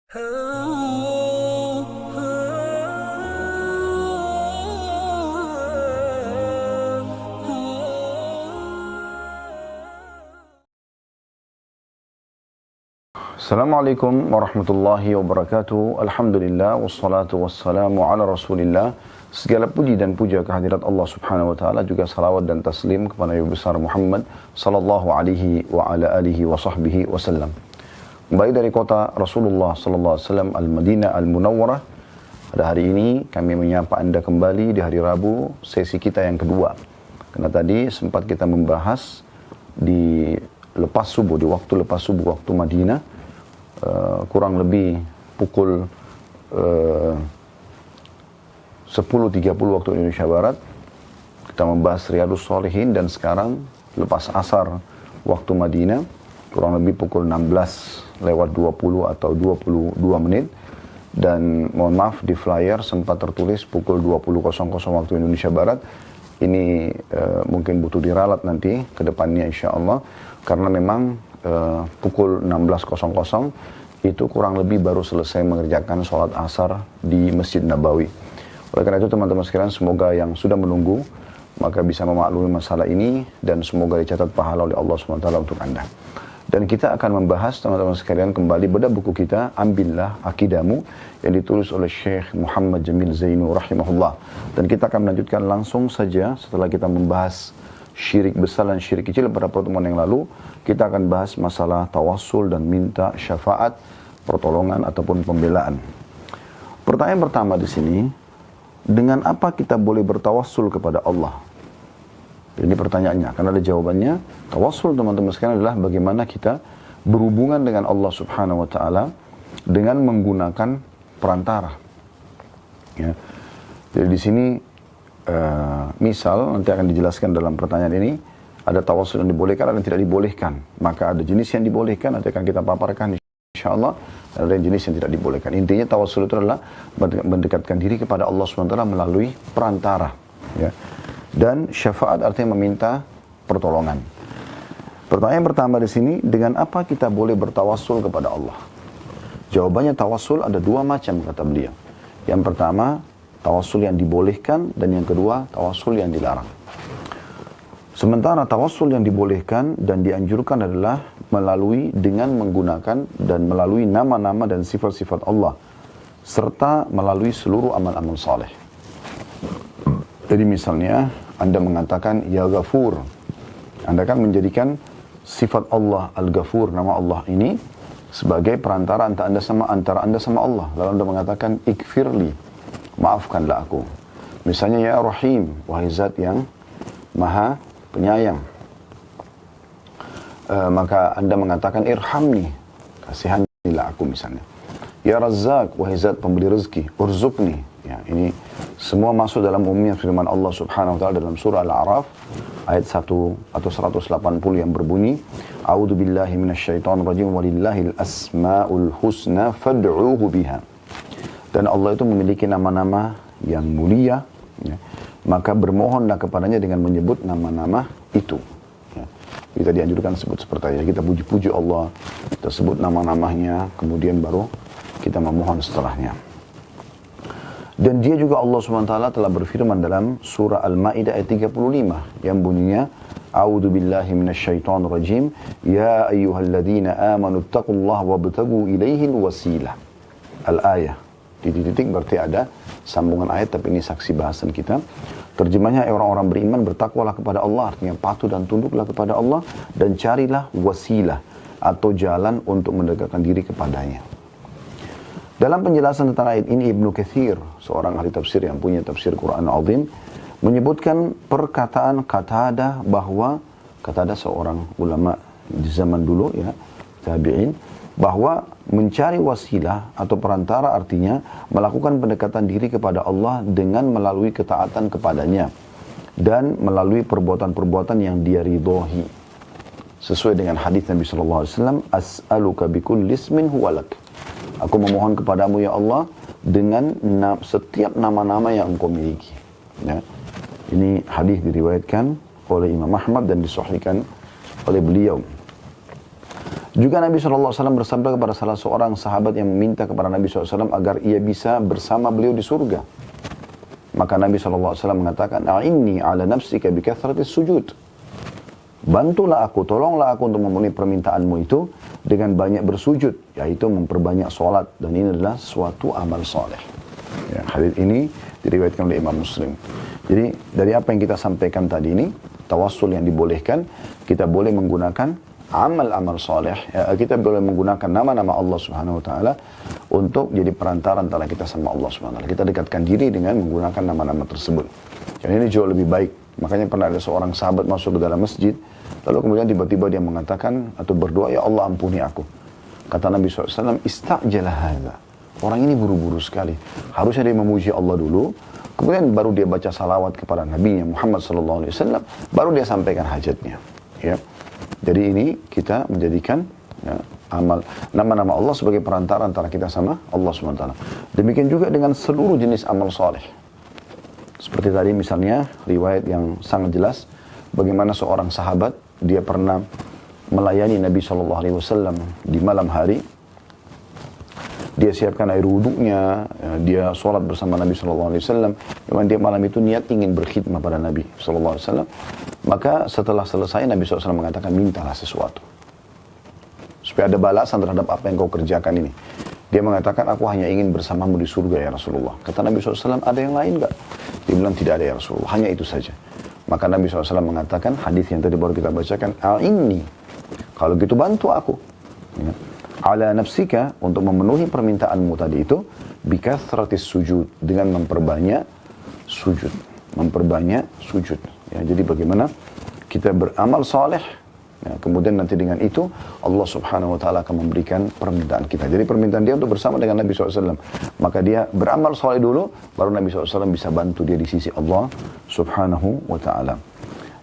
Assalamualaikum warahmatullahi wabarakatuh. Alhamdulillah wassalatu wassalamu ala Rasulillah. Segala puji dan puja kehadirat Allah Subhanahu wa taala, juga salawat dan taslim kepada Nabi besar Muhammad sallallahu alaihi wa ala alihi wa sahbihi wasallam. Kembali dari kota Rasulullah sallallahu alaihi wasallam Al-Madinah Al-Munawwarah. Pada hari ini kami menyapa Anda kembali di hari Rabu, sesi kita yang kedua. Karena tadi sempat kita membahas di lepas subuh, di waktu lepas subuh waktu Madinah, kurang lebih pukul 10.30 waktu Indonesia Barat. Kita membahas Riyadhus Shalihin, dan sekarang lepas asar waktu Madinah kurang lebih pukul 16:20 atau 22 menit. Dan mohon maaf, di flyer sempat tertulis pukul 20.00 waktu Indonesia Barat. Ini mungkin butuh diralat nanti ke depannya insya Allah, karena memang pukul 16.00 itu kurang lebih baru selesai mengerjakan sholat asar di Masjid Nabawi. Oleh karena itu teman-teman sekalian, semoga yang sudah menunggu maka bisa memaklumi masalah ini, dan semoga dicatat pahala oleh Allah SWT untuk Anda. Dan kita akan membahas teman-teman sekalian kembali pada buku kita Ambillah Akidamu, yang ditulis oleh Syekh Muhammad Jamil Zainu rahimahullah. Dan kita akan melanjutkan langsung saja setelah kita membahas syirik besar dan syirik kecil pada pertemuan yang lalu. Kita akan bahas masalah tawassul dan minta syafaat, pertolongan ataupun pembelaan. Pertanyaan pertama di sini, dengan apa kita boleh bertawassul kepada Allah? Ini pertanyaannya, karena ada jawabannya. Tawassul teman-teman sekalian adalah bagaimana kita berhubungan dengan Allah Subhanahu wa taala dengan menggunakan perantara. Ya. Jadi di sini misal nanti akan dijelaskan dalam pertanyaan ini, ada tawassul yang dibolehkan, ada yang tidak dibolehkan. Maka ada jenis yang dibolehkan, nanti akan kita paparkan insyaallah, dan ada jenis yang tidak dibolehkan. Intinya tawassul itu adalah mendekatkan diri kepada Allah SWT melalui perantara. Ya. Dan syafaat artinya meminta pertolongan. Pertanyaan pertama di sini, dengan apa kita boleh bertawassul kepada Allah? Jawabannya, tawassul ada dua macam kata beliau. Yang pertama, tawassul yang dibolehkan, dan yang kedua, tawassul yang dilarang. Sementara tawassul yang dibolehkan dan dianjurkan adalah melalui dengan menggunakan dan melalui nama-nama dan sifat-sifat Allah, serta melalui seluruh amal-amal saleh. Jadi misalnya Anda mengatakan Ya Ghafur, Anda kan menjadikan sifat Allah Al-Ghafur, nama Allah ini sebagai perantara antara Anda sama Allah. Lalu Anda mengatakan Ikfirli, maafkanlah aku. Misalnya Ya Rahim, wahai zat yang maha penyayang. Maka Anda mengatakan Irhamni, kasihanilah aku misalnya. Ya Razzaq, wahai zat pemberi rezeki, Urzukni. Ya, ini semua masuk dalam umumnya firman Allah Subhanahu wa taala dalam surah Al-A'raf ayat 1 atau 180 yang berbunyi A'udzu billahi minasyaitonir rajim walillahil asmaul husna fad'uuhu biha. Dan Allah itu memiliki nama-nama yang mulia, ya, maka bermohonlah kepadanya dengan menyebut nama-nama itu. Ya. Kita dianjurkan sebut seperti itu. Kita puji-puji Allah, kita sebut nama-namanya, kemudian baru kita memohon setelahnya. Dan dia juga Allah SWT telah berfirman dalam surah Al-Ma'idah ayat 35 yang bunyinya A'udzu billahi minasyaitonir rajim Ya ayyuhalladzina amanu taqullaha wabtagu ilaihil wasilah. Al-ayah. Titik-titik berarti ada sambungan ayat, tapi ini saksi bahasan kita. Terjemahnya, orang-orang beriman bertakwalah kepada Allah, artinya patuh dan tunduklah kepada Allah, dan carilah wasilah atau jalan untuk mendekatkan diri kepadanya. Dalam penjelasan tentang ayat ini, Ibnu Katsir, seorang ahli tafsir yang punya tafsir Quran Azim, menyebutkan perkataan Qatadah, bahwa Qatadah seorang ulama di zaman dulu, ya, tabi'in, bahwa mencari wasilah atau perantara artinya melakukan pendekatan diri kepada Allah dengan melalui ketaatan kepadanya dan melalui perbuatan-perbuatan yang dia ridhohi. Sesuai dengan hadis Nabi SAW, As'aluka bikulli ismin huwalak. Aku memohon kepadamu ya Allah dengan setiap nama-nama yang engkau miliki. Ya. Ini hadis diriwayatkan oleh Imam Ahmad dan disahihkan oleh beliau. Juga Nabi SAW bersabda kepada salah seorang sahabat yang meminta kepada Nabi SAW agar ia bisa bersama beliau di surga. Maka Nabi SAW mengatakan, "A'inni ala nafsika bi kathratis sujud." Bantulah aku, tolonglah aku untuk memenuhi permintaanmu itu dengan banyak bersujud, yaitu memperbanyak solat. Dan ini adalah suatu amal soleh. Ya, hadits ini diriwayatkan oleh Imam Muslim. Jadi dari apa yang kita sampaikan tadi ini, tawassul yang dibolehkan, kita boleh menggunakan amal-amal soleh, ya, kita boleh menggunakan nama-nama Allah Subhanahu Wa Taala untuk jadi perantara antara kita sama Allah Subhanahu Wa Taala. Kita dekatkan diri dengan menggunakan nama-nama tersebut. Dan ini jauh lebih baik. Makanya pernah ada seorang sahabat masuk ke dalam masjid, lalu kemudian tiba-tiba dia mengatakan atau berdoa, "Ya Allah, ampuni aku." Kata Nabi SAW, "Istajala hadza." Orang ini buru-buru sekali. Harusnya dia memuji Allah dulu, kemudian baru dia baca salawat kepada Nabi Muhammad SAW, baru dia sampaikan hajatnya. Ya. Jadi ini kita menjadikan ya, amal nama-nama Allah sebagai perantara antara kita sama Allah SWT. Demikian juga dengan seluruh jenis amal soleh. Seperti tadi misalnya riwayat yang sangat jelas bagaimana seorang sahabat dia pernah melayani Nabi SAW di malam hari. Dia siapkan air wuduknya, dia sholat bersama Nabi SAW. Memang dia malam itu niat ingin berkhidmah pada Nabi SAW. Maka setelah selesai Nabi SAW mengatakan, "Mintalah sesuatu supaya ada balasan terhadap apa yang kau kerjakan ini." Dia mengatakan, "Aku hanya ingin bersamamu di surga ya Rasulullah." Kata Nabi SAW, "Ada yang lain enggak?" Dia bilang, "Tidak ada ya Rasulullah, hanya itu saja." Maka Nabi SAW mengatakan, hadis yang tadi baru kita bacakan, "A'inni." Kalau gitu bantu aku. Ya. Ala nafsika, untuk memenuhi permintaanmu tadi itu, bikathratis sujud, dengan memperbanyak sujud. Memperbanyak sujud. Ya, jadi bagaimana kita beramal saleh, ya, kemudian nanti dengan itu Allah Subhanahu Wa Taala akan memberikan permintaan kita. Jadi permintaan dia untuk bersama dengan Nabi SAW. Maka dia beramal saleh dulu, baru Nabi SAW bisa bantu dia di sisi Allah Subhanahu Wa Taala.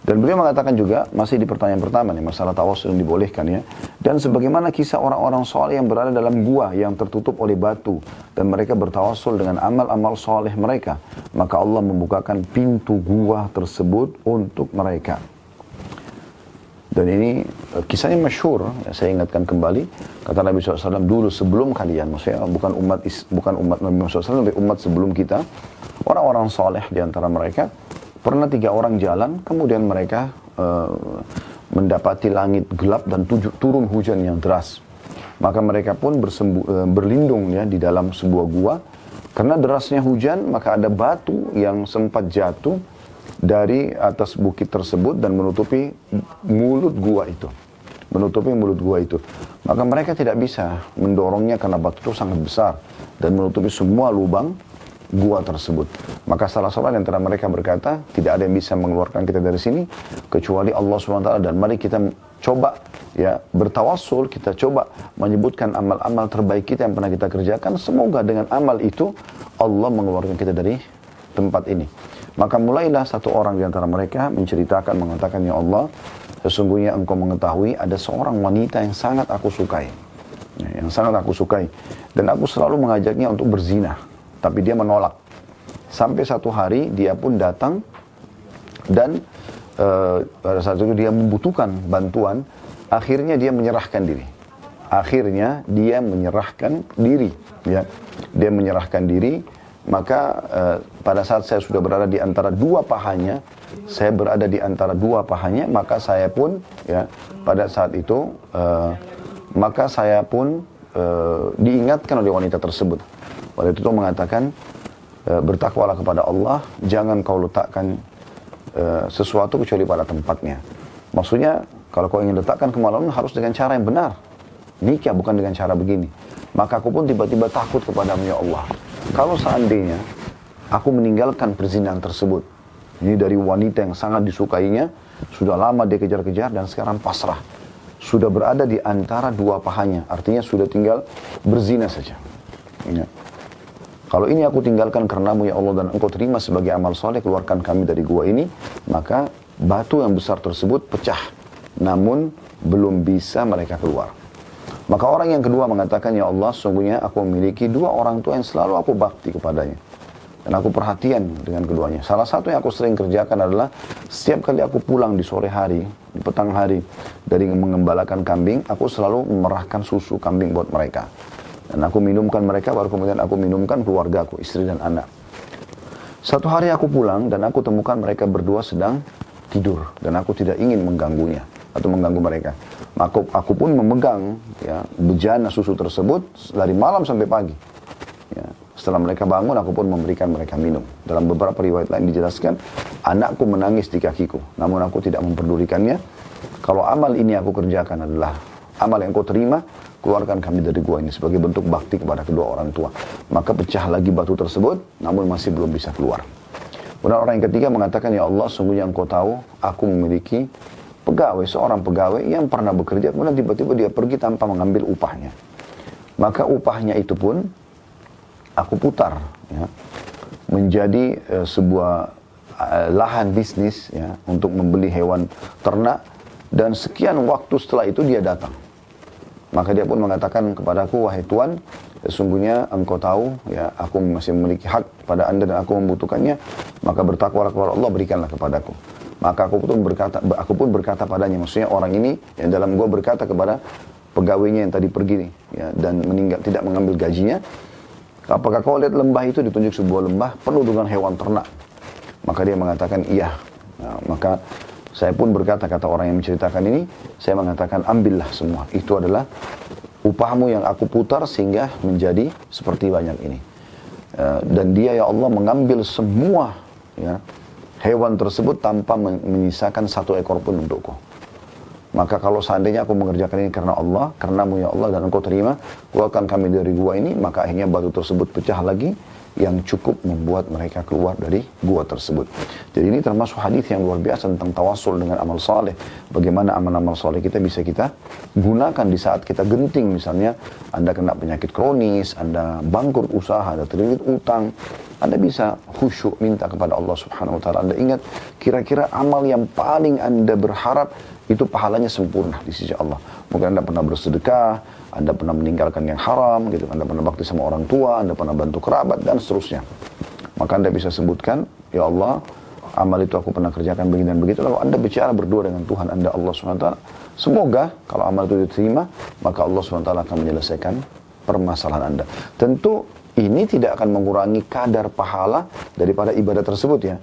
Dan beliau mengatakan juga, masih di pertanyaan pertama nih, masalah tawassul yang dibolehkan ya. Dan sebagaimana kisah orang-orang soleh yang berada dalam gua yang tertutup oleh batu. Dan mereka bertawassul dengan amal-amal soleh mereka. Maka Allah membukakan pintu gua tersebut untuk mereka. Dan ini kisahnya masyhur, ya, saya ingatkan kembali. Kata Nabi SAW, dulu sebelum kalian, maksudnya bukan umat Nabi SAW, tapi umat sebelum kita. Orang-orang soleh di antara mereka, pernah 3 orang jalan, kemudian mereka mendapati langit gelap dan turun hujan yang deras. Maka mereka pun berlindung ya di dalam sebuah gua. Karena derasnya hujan, maka ada batu yang sempat jatuh dari atas bukit tersebut dan menutupi mulut gua itu. Maka mereka tidak bisa mendorongnya karena batu itu sangat besar dan menutupi semua lubang gua tersebut. Maka salah seorang antara mereka berkata, tidak ada yang bisa mengeluarkan kita dari sini kecuali Allah SWT. Dan mari kita coba ya bertawassul, kita coba menyebutkan amal-amal terbaik kita yang pernah kita kerjakan. Semoga dengan amal itu Allah mengeluarkan kita dari tempat ini. Maka mulailah satu orang di antara mereka menceritakan, mengatakan, "Ya Allah, sesungguhnya engkau mengetahui ada seorang wanita yang sangat aku sukai. Dan aku selalu mengajaknya untuk berzina. Tapi dia menolak. Sampai satu hari dia pun datang dan pada saat itu dia membutuhkan bantuan. Akhirnya dia menyerahkan diri. Ya. Dia menyerahkan diri. Maka pada saat saya sudah berada di antara dua pahanya, maka saya pun ya pada saat itu diingatkan oleh wanita tersebut. Wanita itu mengatakan, bertakwalah kepada Allah, jangan kau letakkan sesuatu kecuali pada tempatnya. Maksudnya, kalau kau ingin letakkan kemaluan harus dengan cara yang benar. Nikah bukan dengan cara begini. Maka aku pun tiba-tiba takut kepadamu, ya Allah. Kalau seandainya aku meninggalkan perzinahan tersebut, ini dari wanita yang sangat disukainya, sudah lama dia kejar-kejar dan sekarang pasrah. Sudah berada di antara dua pahanya, artinya sudah tinggal berzina saja. Ya. Kalau ini aku tinggalkan karenamu ya Allah dan engkau terima sebagai amal soleh, keluarkan kami dari gua ini, maka batu yang besar tersebut pecah. Namun belum bisa mereka keluar. Maka orang yang kedua mengatakan, ya Allah, sesungguhnya aku memiliki dua orang tua yang selalu aku bakti kepadanya. Dan aku perhatian dengan keduanya. Salah satu yang aku sering kerjakan adalah setiap kali aku pulang di sore hari, di petang hari dari mengembalakan kambing, aku selalu memerahkan susu kambing buat mereka. Dan aku minumkan mereka, baru kemudian aku minumkan keluargaku, istri dan anak. Satu hari aku pulang dan aku temukan mereka berdua sedang tidur. Dan aku tidak ingin mengganggunya atau mengganggu mereka. Maka aku pun memegang ya, bejana susu tersebut dari malam sampai pagi. Ya. Setelah mereka bangun, aku pun memberikan mereka minum. Dalam beberapa riwayat lain dijelaskan, anakku menangis di kakiku. Namun aku tidak memperdulikannya. Kalau amal ini aku kerjakan adalah amal yang kau terima, keluarkan kami dari gua ini sebagai bentuk bakti kepada kedua orang tua. Maka pecah lagi batu tersebut, namun masih belum bisa keluar. Kemudian orang yang ketiga mengatakan, ya Allah, sungguhnya engkau tahu, aku memiliki pegawai, seorang pegawai yang pernah bekerja, kemudian tiba-tiba dia pergi tanpa mengambil upahnya. Maka upahnya itu pun aku putar ya, menjadi sebuah lahan bisnis ya, untuk membeli hewan ternak, dan sekian waktu setelah itu dia datang. Maka dia pun mengatakan kepadaku, wahai Tuan, sesungguhnya engkau tahu ya, aku masih memiliki hak pada anda dan aku membutuhkannya, maka bertakwalah kepada Allah, berikanlah kepadaku. Maka aku pun berkata padanya, maksudnya orang ini yang dalam gua berkata kepada pegawainya yang tadi pergi ya, dan meninggal tidak mengambil gajinya, apakah kau lihat lembah itu? Ditunjuk sebuah lembah penuh dengan hewan ternak. Maka dia mengatakan iya. Nah, maka saya pun berkata, kata orang yang menceritakan ini, saya mengatakan ambillah semua. Itu adalah upahmu yang aku putar sehingga menjadi seperti banyak ini. Dan dia ya Allah mengambil semua ya, hewan tersebut tanpa menyisakan satu ekor pun untukku. Maka kalau seandainya aku mengerjakan ini karena Allah, karenamu ya Allah, dan engkau terima, keluarkan kami dari gua ini, maka akhirnya batu tersebut pecah lagi, yang cukup membuat mereka keluar dari gua tersebut. Jadi ini termasuk hadis yang luar biasa tentang tawassul dengan amal saleh. Bagaimana amal-amal saleh kita bisa kita gunakan di saat kita genting. Misalnya Anda kena penyakit kronis, Anda bangkrut usaha, Anda terlilit utang, Anda bisa khusyuk minta kepada Allah Subhanahu wa taala. Anda ingat kira-kira amal yang paling Anda berharap itu pahalanya sempurna di sisi Allah. Mungkin Anda pernah bersedekah, Anda pernah meninggalkan yang haram, gitu. Anda pernah bakti sama orang tua, Anda pernah bantu kerabat, dan seterusnya. Maka Anda bisa sebutkan, ya Allah, amal itu aku pernah kerjakan begini dan begitu. Lalu Anda bicara berdua dengan Tuhan Anda, Allah SWT. Semoga kalau amal itu diterima, maka Allah SWT akan menyelesaikan permasalahan Anda. Tentu ini tidak akan mengurangi kadar pahala daripada ibadah tersebut ya.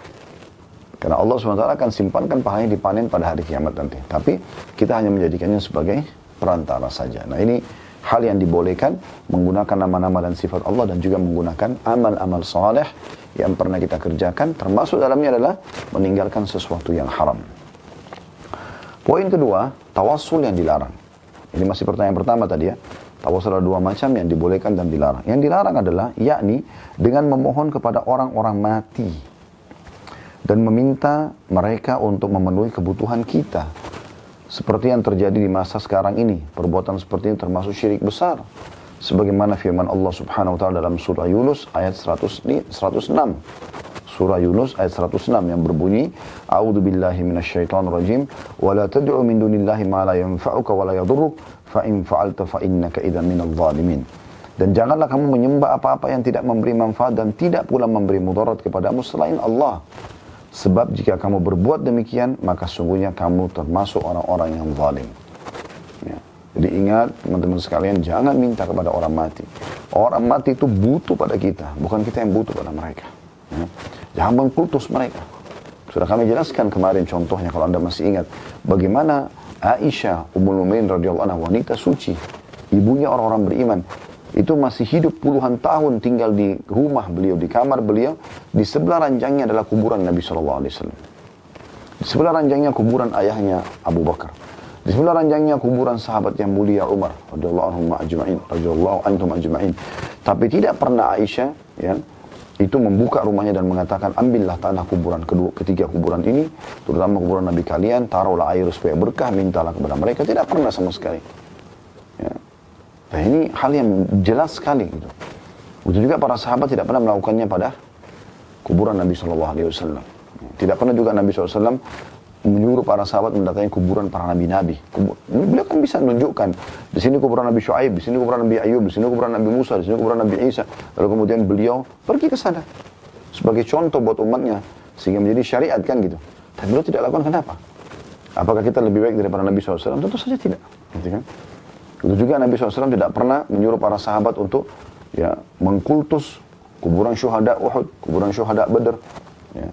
Karena Allah SWT akan simpankan pahalanya dipanen pada hari kiamat nanti. Tapi kita hanya menjadikannya sebagai perantara saja. Nah ini hal yang dibolehkan, menggunakan nama-nama dan sifat Allah, dan juga menggunakan amal-amal saleh yang pernah kita kerjakan, termasuk dalamnya adalah meninggalkan sesuatu yang haram. Poin kedua, tawassul yang dilarang. Ini masih pertanyaan pertama tadi ya. Tawassul ada dua macam, yang dibolehkan dan dilarang. Yang dilarang adalah, yakni dengan memohon kepada orang-orang mati dan meminta mereka untuk memenuhi kebutuhan kita. Seperti yang terjadi di masa sekarang ini. Perbuatan seperti ini termasuk syirik besar. Sebagaimana firman Allah Subhanahu wa taala dalam surah Yunus ayat 106. Surah Yunus ayat 106 yang berbunyi, A'udzu billahi minasyaitonir rajim, wa la tad'u min dunillahi ma la yanfa'uka wa la yadhurruk, fa in fa'alta fa innaka idzan minadh dhalimin. Dan janganlah kamu menyembah apa-apa yang tidak memberi manfaat dan tidak pula memberi mudarat kepadamu selain Allah. Sebab jika kamu berbuat demikian, maka sungguhnya kamu termasuk orang-orang yang zalim. Ya. Jadi ingat teman-teman sekalian, jangan minta kepada orang mati. Orang mati itu butuh pada kita, bukan kita yang butuh pada mereka. Ya. Jangan mengkultus mereka. Sudah kami jelaskan kemarin contohnya, kalau Anda masih ingat, bagaimana Aisyah Ummul Mukminin radhiyallahu anha, wanita suci, ibunya orang-orang beriman, itu masih hidup puluhan tahun tinggal di rumah beliau, di kamar beliau. Di sebelah ranjangnya adalah kuburan Nabi SAW. Di sebelah ranjangnya kuburan ayahnya Abu Bakar. Di sebelah ranjangnya kuburan sahabat yang mulia Umar radhiyallahu anhum ajma'in. Tapi tidak pernah Aisyah ya, itu membuka rumahnya dan mengatakan, ambillah tanah kuburan ketiga kuburan ini, terutama kuburan Nabi kalian, taruhlah air supaya berkah, mintalah kepada mereka. Tidak pernah sama sekali. Ya. Nah ini hal yang jelas sekali gitu. Begitu juga para sahabat tidak pernah melakukannya pada kuburan Nabi SAW. Tidak pernah juga Nabi SAW menyuruh para sahabat mendatangi kuburan para nabi-nabi. Beliau kan bisa menunjukkan, di sini kuburan Nabi Syuaib, di sini kuburan Nabi Ayub, di sini kuburan Nabi Musa, di sini kuburan Nabi Isa. Lalu kemudian beliau pergi ke sana. sebagai contoh buat umatnya, sehingga menjadi syariat kan gitu. Tapi beliau tidak lakukan, kenapa? Apakah kita lebih baik daripada Nabi SAW? Tentu saja tidak. Gitu kan? Itu juga Nabi SAW tidak pernah menyuruh para sahabat untuk ya mengkultus kuburan syuhada Uhud, kuburan syuhada Badr. Ya.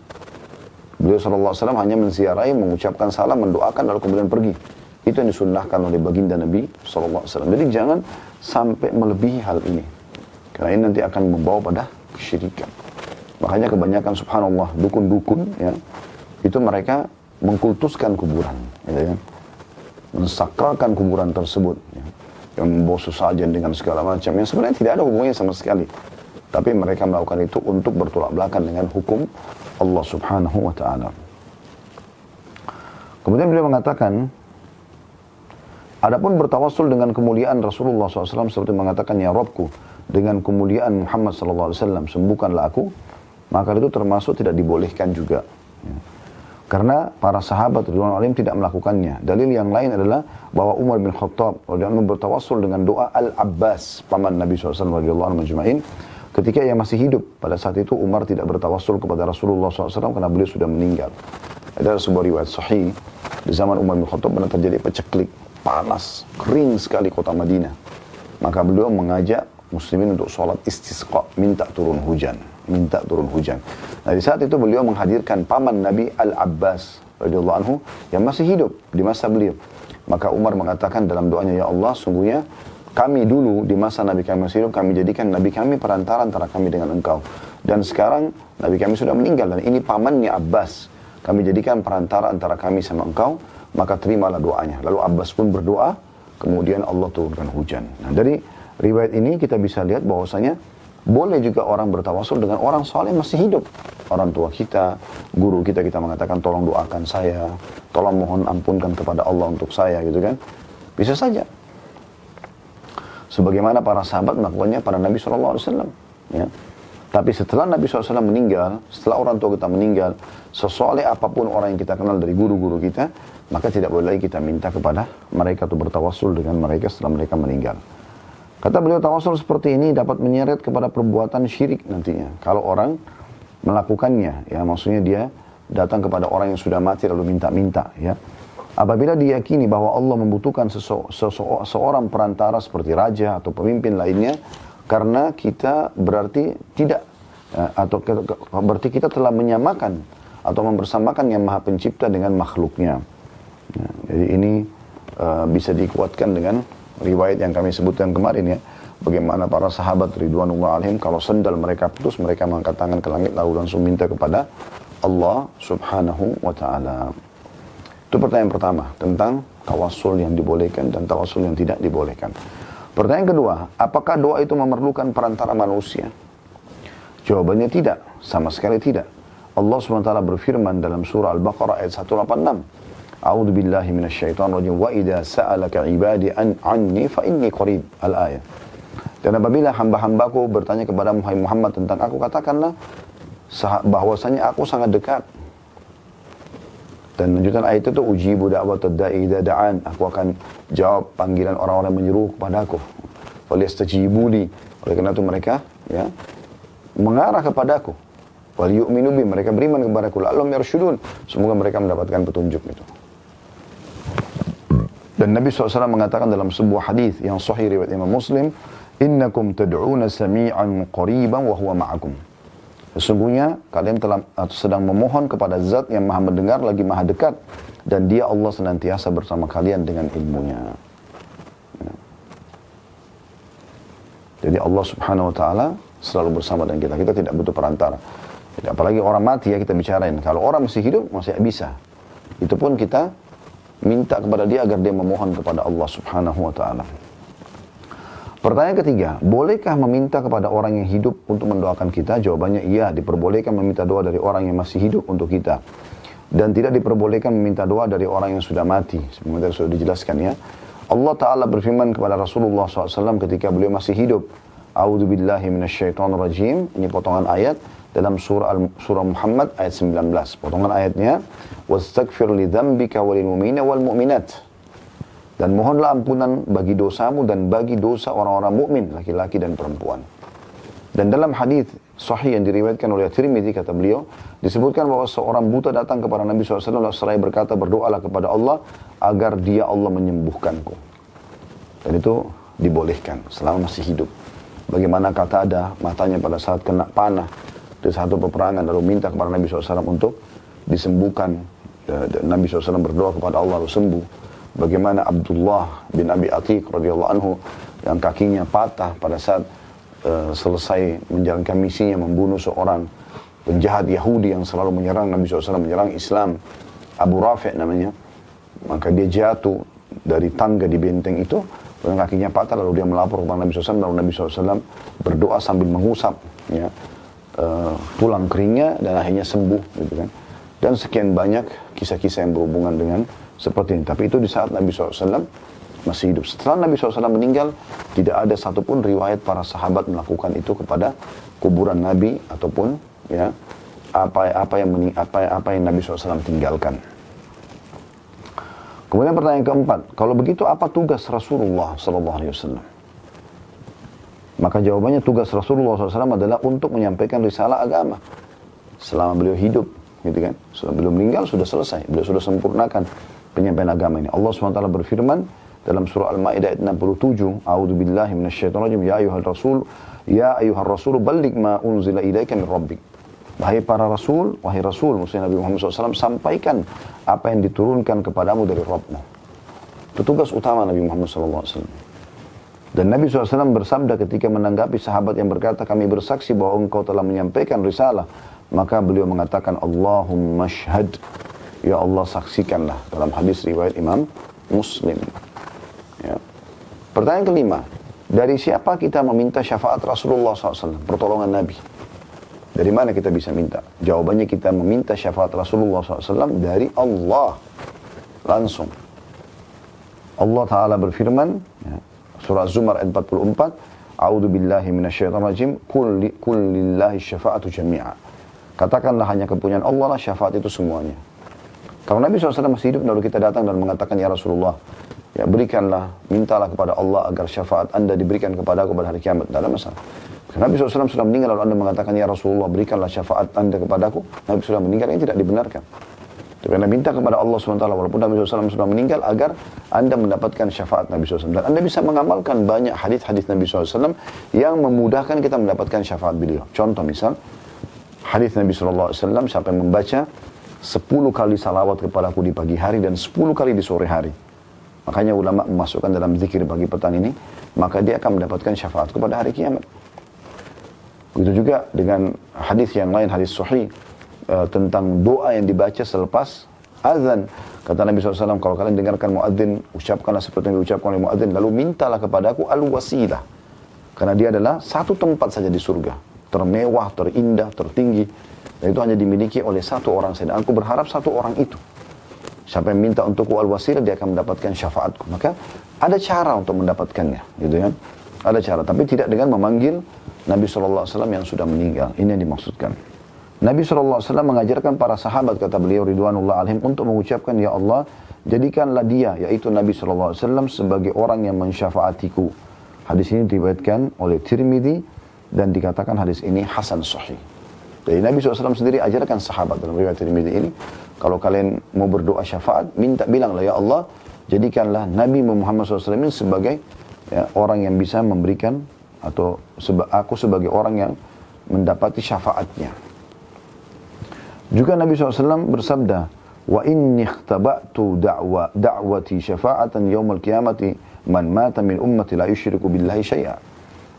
Beliau SAW hanya menziarahi, mengucapkan salam, mendoakan, lalu kemudian pergi. Itu yang disunnahkan oleh baginda Nabi SAW. Jadi jangan sampai melebihi hal ini. Karena ini nanti akan membawa pada kesyirikan. Makanya kebanyakan subhanallah, dukun-dukun, ya, itu mereka mengkultuskan kuburan. Ya, ya. Mensakralkan kuburan tersebut. Ya. Yang membawa sesajen dengan segala macam. Yang sebenarnya tidak ada hubungannya sama sekali. Tapi mereka melakukan itu untuk bertolak belakang dengan hukum Allah subhanahu wa ta'ala. Kemudian beliau mengatakan, adapun bertawassul dengan kemuliaan Rasulullah SAW seperti mengatakan, ya Rabbku, dengan kemuliaan Muhammad SAW, sembuhkanlah aku, maka itu termasuk tidak dibolehkan juga. Ya. Karena para sahabat Ridwanul Alim tidak melakukannya. Dalil yang lain adalah bahwa Umar bin Khattab bertawassul dengan doa Al-Abbas, paman Nabi SAW radhiyallahu anhu majma'in. Ketika ia masih hidup, pada saat itu Umar tidak bertawassul kepada Rasulullah SAW karena beliau sudah meninggal. Ada sebuah riwayat sahih, di zaman Umar bin Khattab pernah terjadi paceklik, panas, kering sekali kota Madinah. Maka beliau mengajak muslimin untuk sholat istisqa, minta turun hujan. Nah di saat itu beliau menghadirkan paman Nabi Al-Abbas radhiyallahu anhu yang masih hidup di masa beliau. Maka Umar mengatakan dalam doanya, ya Allah, sungguhnya kami dulu di masa Nabi kami masih hidup, kami jadikan Nabi kami perantara antara kami dengan engkau. Dan sekarang Nabi kami sudah meninggal dan ini pamannya Abbas. Kami jadikan perantara antara kami sama engkau, maka terimalah doanya. Lalu Abbas pun berdoa, kemudian Allah turunkan hujan. Nah dari riwayat ini kita bisa lihat bahwasanya boleh juga orang bertawassul dengan orang saleh masih hidup. Orang tua kita, guru kita, kita mengatakan tolong doakan saya, tolong mohon ampunkan kepada Allah untuk saya gitu kan. Bisa saja. Sebagaimana para sahabat melakukannya pada Nabi SAW. Ya. Tapi setelah Nabi SAW meninggal, setelah orang tua kita meninggal, sesoleh apapun orang yang kita kenal dari guru-guru kita, maka tidak boleh lagi kita minta kepada mereka untuk bertawassul dengan mereka setelah mereka meninggal. Kata beliau, tawassul seperti ini dapat menyeret kepada perbuatan syirik nantinya. Kalau orang melakukannya, ya maksudnya dia datang kepada orang yang sudah mati lalu minta-minta, ya. Apabila diyakini bahwa Allah membutuhkan seorang perantara seperti raja atau pemimpin lainnya, karena kita berarti tidak, atau berarti kita telah menyamakan atau mempersamakan yang maha pencipta dengan makhluknya. Jadi ini bisa dikuatkan dengan riwayat yang kami sebutkan kemarin ya. Bagaimana para sahabat Ridwanullah alaihim kalau sendal mereka putus, mereka mengangkat tangan ke langit lalu langsung minta kepada Allah subhanahu wa ta'ala. Itu pertanyaan pertama tentang tawassul yang dibolehkan dan tawassul yang tidak dibolehkan. Pertanyaan kedua, apakah doa itu memerlukan perantara manusia? Jawabannya tidak, sama sekali tidak. Allah SWT berfirman dalam surah Al-Baqarah ayat 186. A'udzu billahi minasyaitonir rajim wa idza sa'alaka 'ibadi anni fa inni qarib. Al-ayat. Dan apabila hamba-hambaku bertanya kepada Muhammad tentang aku, katakanlah bahwasanya aku sangat dekat. Dan lanjutan ayat itu, ujibu da'watad da'i idza da'an, aku akan jawab panggilan orang-orang menyeru kepadaku. Falyastajibu li, oleh karena itu mereka ya mengarah kepadaku. Wal yu'minu bi, mereka beriman kepadaku. La'allahum yarshudun, semoga mereka mendapatkan petunjuk itu. Dan Nabi SAW mengatakan dalam sebuah hadis yang sahih riwayat Imam Muslim, innakum tad'una sami'an qariban wa huwa ma'akum. Sesungguhnya kalian telah atau sedang memohon kepada zat yang maha mendengar lagi maha dekat, dan dia Allah senantiasa bersama kalian dengan ilmunya. Ya. Jadi Allah subhanahu wa ta'ala selalu bersama dengan kita. Kita tidak butuh perantara. Jadi, apalagi orang mati ya kita bicarain. Kalau orang masih hidup masih bisa. Itu pun kita minta kepada dia agar dia memohon kepada Allah subhanahu wa ta'ala. Pertanyaan ketiga, bolehkah meminta kepada orang yang hidup untuk mendoakan kita? Jawabannya iya, diperbolehkan meminta doa dari orang yang masih hidup untuk kita. Dan tidak diperbolehkan meminta doa dari orang yang sudah mati. Sebenarnya sudah dijelaskan ya. Allah Ta'ala berfirman kepada Rasulullah SAW ketika beliau masih hidup. A'udzu billahi minasyaitonir rajim. Ini potongan ayat dalam surah Muhammad ayat 19. Potongan ayatnya, wastaghfir li dzambika walil mu'minina wal mu'minat. Dan mohonlah ampunan bagi dosamu dan bagi dosa orang-orang mukmin, laki-laki dan perempuan. Dan dalam hadis sahih yang diriwayatkan oleh Tirmidzi, kata beliau, disebutkan bahwa seorang buta datang kepada Nabi SAW seraya berkata, berdoalah kepada Allah agar dia Allah menyembuhkanku. Dan itu dibolehkan selama masih hidup. Bagaimana kata ada matanya pada saat kena panah di satu peperangan, lalu minta kepada Nabi SAW untuk disembuhkan. Nabi SAW berdoa kepada Allah lalu sembuh. Bagaimana Abdullah bin Abi Atiq radhiyallahu anhu yang kakinya patah pada saat selesai menjalankan misinya membunuh seorang penjahat Yahudi yang selalu menyerang Nabi SAW, menyerang Islam, Abu Rafi' namanya. Maka dia jatuh dari tangga di benteng itu, dan kakinya patah, lalu dia melapor kepada Nabi SAW, lalu Nabi SAW berdoa sambil mengusap ya, tulang keringnya, dan akhirnya sembuh gitu kan. Dan sekian banyak kisah-kisah yang berhubungan dengan seperti ini. Tapi itu di saat Nabi SAW masih hidup. Setelah Nabi SAW meninggal, tidak ada satupun riwayat para sahabat melakukan itu kepada kuburan Nabi ataupun ya apa yang Nabi SAW tinggalkan. Kemudian pertanyaan keempat, kalau begitu apa tugas Rasulullah SAW? Maka jawabannya, tugas Rasulullah SAW adalah untuk menyampaikan risalah agama selama beliau hidup, gitu kan? Setelah beliau meninggal sudah selesai, beliau sudah sempurnakan penyampaian agama ini. Allah SWT berfirman dalam surah Al-Maidah ayat 67, A'udzu billahi minasyaitonir rajim, ya ayyuhar rasul balligh ma unzila ilaika min rabbik. Wahai para rasul, wahai rasul, maksudnya Nabi Muhammad SAW, sampaikan apa yang diturunkan kepadamu dari Rabbmu. Itu tugas utama Nabi Muhammad SAW. Dan Nabi SAW bersabda ketika menanggapi sahabat yang berkata, kami bersaksi bahwa engkau telah menyampaikan risalah. Maka beliau mengatakan, Allahumma syhad. Ya Allah, saksikanlah. Dalam hadis riwayat Imam Muslim. Ya. Pertanyaan kelima, dari siapa kita meminta syafaat Rasulullah SAW, pertolongan Nabi? Dari mana kita bisa minta? Jawabannya, kita meminta syafaat Rasulullah SAW dari Allah. Langsung. Allah Ta'ala berfirman, ya, surah Az-Zumar ayat 44, A'udzu billahi minasyaitonir rajim, qul lillahi syafa'atu jami'a. Katakanlah hanya kepunyaan Allah lah syafaat itu semuanya. Kalau Nabi SAW masih hidup, lalu kita datang dan mengatakan, ya Rasulullah, ya berikanlah, mintalah kepada Allah agar syafaat anda diberikan kepada aku pada hari kiamat. Tidak ada masalah. Nabi SAW sudah meninggal, lalu anda mengatakan, ya Rasulullah, berikanlah syafaat anda kepadaku. Nabi sudah meninggal, ini tidak dibenarkan. Tapi anda minta kepada Allah SWT, walaupun Nabi SAW sudah meninggal, agar anda mendapatkan syafaat Nabi SAW. Dan anda bisa mengamalkan banyak hadis-hadis Nabi SAW yang memudahkan kita mendapatkan syafaat beliau. Contoh misal, hadis Nabi SAW, siapa yang membaca 10 kali salawat kepadaku di pagi hari dan 10 kali di sore hari. Makanya ulama memasukkan dalam zikir pagi petang ini, maka dia akan mendapatkan syafaat pada hari kiamat. Begitu juga dengan hadis yang lain, hadis sahih tentang doa yang dibaca selepas azan. Kata Nabi SAW, kalau kalian dengarkan muadzin, ucapkanlah seperti yang diucapkan oleh muadzin, lalu mintalah kepadaku al-wasilah. Karena dia adalah satu tempat saja di surga, termewah, terindah, tertinggi. Dan itu hanya dimiliki oleh satu orang saja. Dan aku berharap satu orang itu. Siapa yang minta untukku al-wasilah, dia akan mendapatkan syafaatku. Maka ada cara untuk mendapatkannya, gitu kan? Ada cara, tapi tidak dengan memanggil Nabi SAW yang sudah meninggal. Ini yang dimaksudkan. Nabi SAW mengajarkan para sahabat, kata beliau ridwanullah alaihim, untuk mengucapkan, ya Allah, jadikanlah dia, yaitu Nabi SAW, sebagai orang yang mensyafaatiku. Hadis ini diriwayatkan oleh Tirmidzi dan dikatakan hadis ini hasan sahih. Jadi Nabi SAW sendiri ajarkan sahabat dalam riwayat Tirmidzi ini, kalau kalian mau berdoa syafaat, bilanglah, ya Allah, jadikanlah Nabi Muhammad SAW ini sebagai ya, orang yang bisa memberikan, atau aku sebagai orang yang mendapati syafaatnya. Juga Nabi SAW bersabda, wa inni ikhtaba'tu da'wati syafa'atan yawmal qiyamati man mata min ummati la yusyriku billahi syai'a.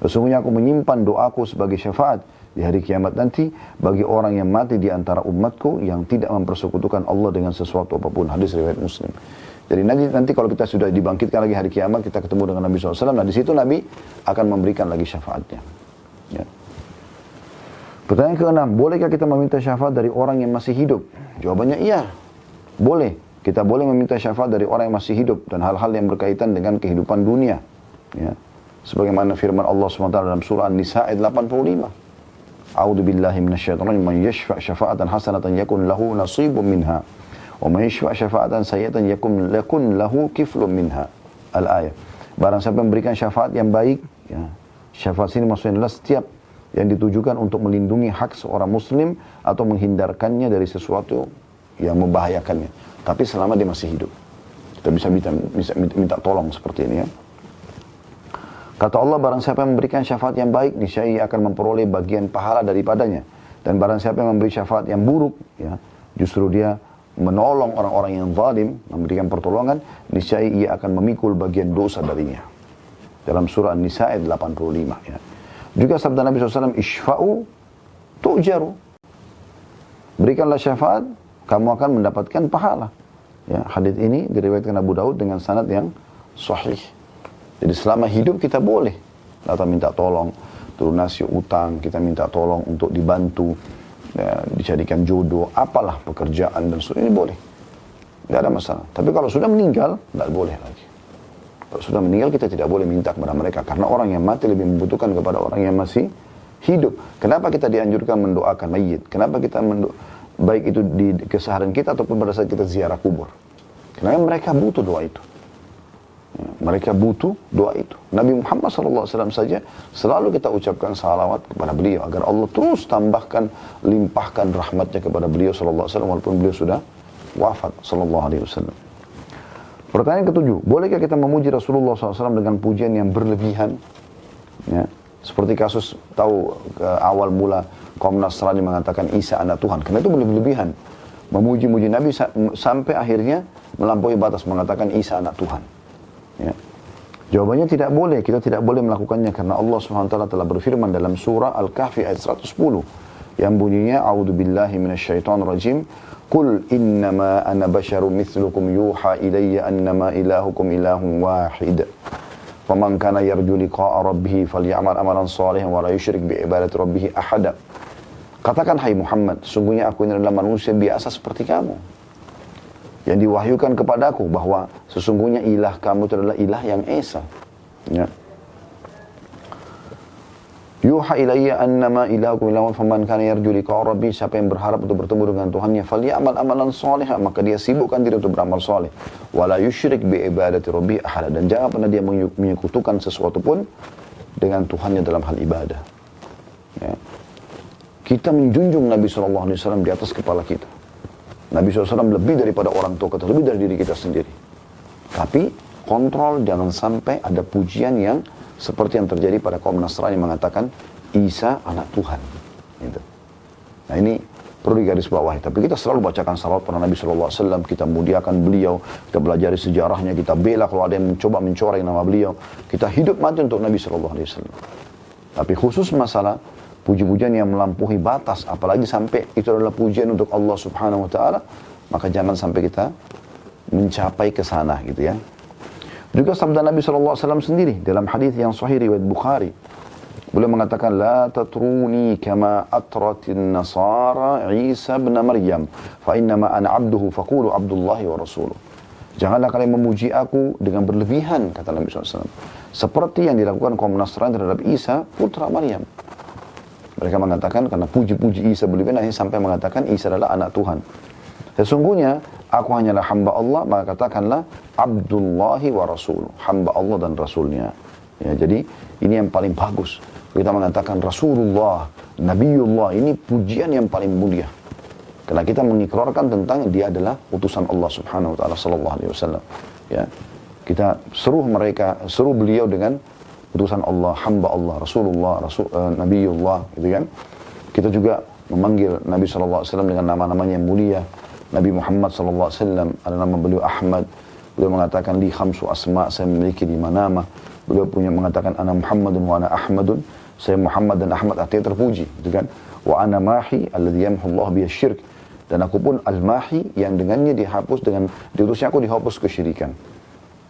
Sesungguhnya aku menyimpan doaku sebagai syafaat di hari kiamat nanti bagi orang yang mati di antara umatku yang tidak mempersekutukan Allah dengan sesuatu apapun. Hadis riwayat Muslim. Jadi nanti kalau kita sudah dibangkitkan lagi hari kiamat, kita ketemu dengan Nabi SAW, nah di situ Nabi akan memberikan lagi syafaatnya. Ya. Pertanyaan ke-6, bolehkah kita meminta syafaat dari orang yang masih hidup? Jawabannya iya, boleh. Kita boleh meminta syafaat dari orang yang masih hidup dan hal-hal yang berkaitan dengan kehidupan dunia. Ya. Sebagaimana firman Allah SWT dalam surah An-Nisa ayat 85. A'udzu billahi minasyaitonir rajim, man yashfa' syafa'atan hasanatan yakun lahu nasibun minha. Wa man yashfa' syafa'atan sayyi'atan yakun lahu kiflun minha. Al-ayat. Barang siapa memberikan syafaat yang baik, ya. Syafaat sini maksudnya adalah setiap yang ditujukan untuk melindungi hak seorang muslim atau menghindarkannya dari sesuatu yang membahayakannya. Tapi selama dia masih hidup. Kita bisa minta tolong seperti ini ya. Kata Allah, barang siapa yang memberikan syafaat yang baik, niscaya ia akan memperoleh bagian pahala daripadanya. Dan barang siapa yang memberi syafaat yang buruk, ya, justru dia menolong orang-orang yang zalim, memberikan pertolongan, niscaya ia akan memikul bagian dosa darinya. Dalam surah An-Nisa ayat 85. Ya. Juga sabda Nabi SAW, Ishfa'u tu'jaru. Berikanlah syafaat, kamu akan mendapatkan pahala. Ya, hadits ini diriwayatkan Abu Daud dengan sanad yang sahih. Jadi selama hidup kita boleh datang minta tolong, lunasi utang, kita minta tolong untuk dibantu, ya, dijadikan jodoh, apalah pekerjaan dan sebagainya, ini boleh. Tidak ada masalah. Tapi kalau sudah meninggal, tidak boleh lagi. Kalau sudah meninggal kita tidak boleh minta kepada mereka. Karena orang yang mati lebih membutuhkan kepada orang yang masih hidup. Kenapa kita dianjurkan mendoakan mayit? Kenapa kita baik itu di keseharian kita ataupun pada saat kita ziarah kubur? Karena mereka butuh doa itu. Ya, mereka butuh doa itu. Nabi Muhammad SAW saja selalu kita ucapkan salawat kepada beliau agar Allah terus tambahkan, limpahkan rahmatnya kepada beliau SAW walaupun beliau sudah wafat SAW. Pertanyaan ketujuh, bolehkah kita memuji Rasulullah SAW dengan pujian yang berlebihan? Ya, seperti kasus tahu awal mula kaum Nasrani mengatakan Isa anak Tuhan, karena itu berlebihan. Memuji-muji Nabi sampai akhirnya melampaui batas mengatakan Isa anak Tuhan. Ya. Jawabannya tidak boleh, kita tidak boleh melakukannya karena Allah SWT telah berfirman dalam surah Al-Kahfi ayat 110 yang bunyinya a'udzubillahi minasyaitonirrajim qul innama ana basyarum mithlukum yuha ilayya annama ilahukum ilahun wahid faman kana yarju liqa'a rabbih falyamal amalan salihan wa la yusyrik bi ibadati rabbih ahada. Katakan hai Muhammad, sungguhnya aku ini adalah manusia biasa seperti kamu. Yang diwahyukan kepadaku bahwa sesungguhnya ilah kamu itu adalah ilah yang esa. Ya. Yuha ilayya annama ilahukum ilahun faman kana yarju liqa'a rabbih, siapa yang berharap untuk bertemu dengan Tuhannya falyamal amalan shalihan, maka dia sibukkan diri untuk beramal saleh. Wala yusyrik bi ibadati rabbih ahada, dan jangan pernah dia menyekutukan sesuatu pun dengan Tuhannya dalam hal ibadah. Ya. Kita menjunjung Nabi SAW di atas kepala kita. Nabi SAW lebih daripada orang tua kita, lebih dari diri kita sendiri. Tapi kontrol jangan sampai ada pujian yang seperti yang terjadi pada kaum Nasrani mengatakan Isa anak Tuhan. Gitu. Nah ini perlu digarisbawahi. Tapi kita selalu bacakan salawat pada Nabi SAW, kita muliakan beliau, kita belajari sejarahnya, kita bela kalau ada yang mencoba mencoreng nama beliau. Kita hidup mati untuk Nabi SAW. Tapi khusus masalah puji-pujian yang melampaui batas, apalagi sampai itu adalah pujian untuk Allah Subhanahu wa taala, maka jangan sampai kita mencapai ke sana gitu ya. Juga sabda Nabi SAW sendiri dalam hadis yang sahih riwayat Bukhari. Beliau mengatakan la tatruni kama atratin nasara Isa bin Maryam fa innama ana abduhu faqulu abdullahi wa rasuluh. Janganlah kalian memuji aku dengan berlebihan, kata Nabi SAW. Seperti yang dilakukan kaum Nasrani terhadap Isa putra Maryam. Mereka mengatakan karena puji-puji Isa berlebihan sampai mengatakan Isa adalah anak Tuhan. Sesungguhnya aku hanyalah hamba Allah, maka katakanlah Abdullahi wa Rasul, hamba Allah dan Rasulnya. Ya, jadi ini yang paling bagus. Kita mengatakan Rasulullah, Nabiullah, ini pujian yang paling mulia. Karena kita mengikrarkan tentang dia adalah utusan Allah Subhanahu wa taala sallallahu alaihi wasallam. Ya. Kita seru beliau dengan utusan Allah, hamba Allah, Rasulullah, Nabiullah, gitu kan. Kita juga memanggil Nabi SAW dengan nama-namanya yang mulia. Nabi Muhammad SAW, ada nama beliau Ahmad. Beliau mengatakan, li khamsu asma, saya memiliki 5 nama. Beliau punya mengatakan, ana Muhammadun wa ana Ahmadun. Saya Muhammad dan Ahmad artinya terpuji, gitu kan. Wa ana mahi, alladhi yamhu Allah biya syirk. Dan aku pun al-mahi, yang dengannya dihapus, dengan diutusnya aku dihapus kesyirikan.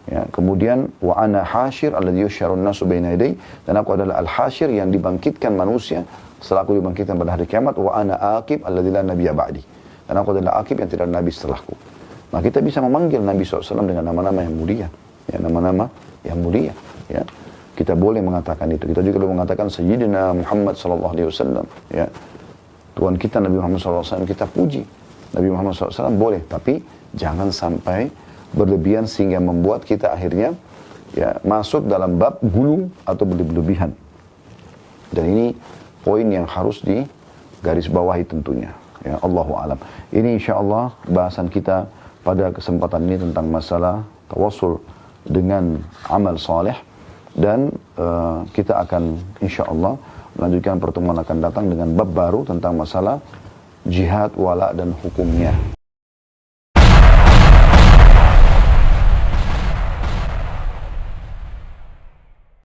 Ya, kemudian wa ana hasyir alladhi yusyarun nasu baina yaday, dan aku adalah al-hasyir yang dibangkitkan manusia setelah aku dibangkitkan pada hari kiamat. Wa ana aqib alladhi la nabiyya ba'di, dan aku adalah aqib yang tidak ada nabi setelahku. Nah, kita bisa memanggil Nabi SAW dengan nama-nama yang mulia, ya, nama-nama yang mulia, ya. Kita boleh mengatakan itu. Kita juga boleh mengatakan Sayyidina Muhammad SAW, ya. Tuhan kita Nabi Muhammad SAW kita puji. Nabi Muhammad SAW boleh, tapi jangan sampai berlebihan sehingga membuat kita akhirnya ya masuk dalam bab gulu atau berlebihan. Dan ini poin yang harus digarisbawahi tentunya. Ya, Allahu a'lam. Ini insyaallah bahasan kita pada kesempatan ini tentang masalah tawassul dengan amal saleh, dan kita akan insyaallah melanjutkan pertemuan akan datang dengan bab baru tentang masalah jihad, wala dan hukumnya.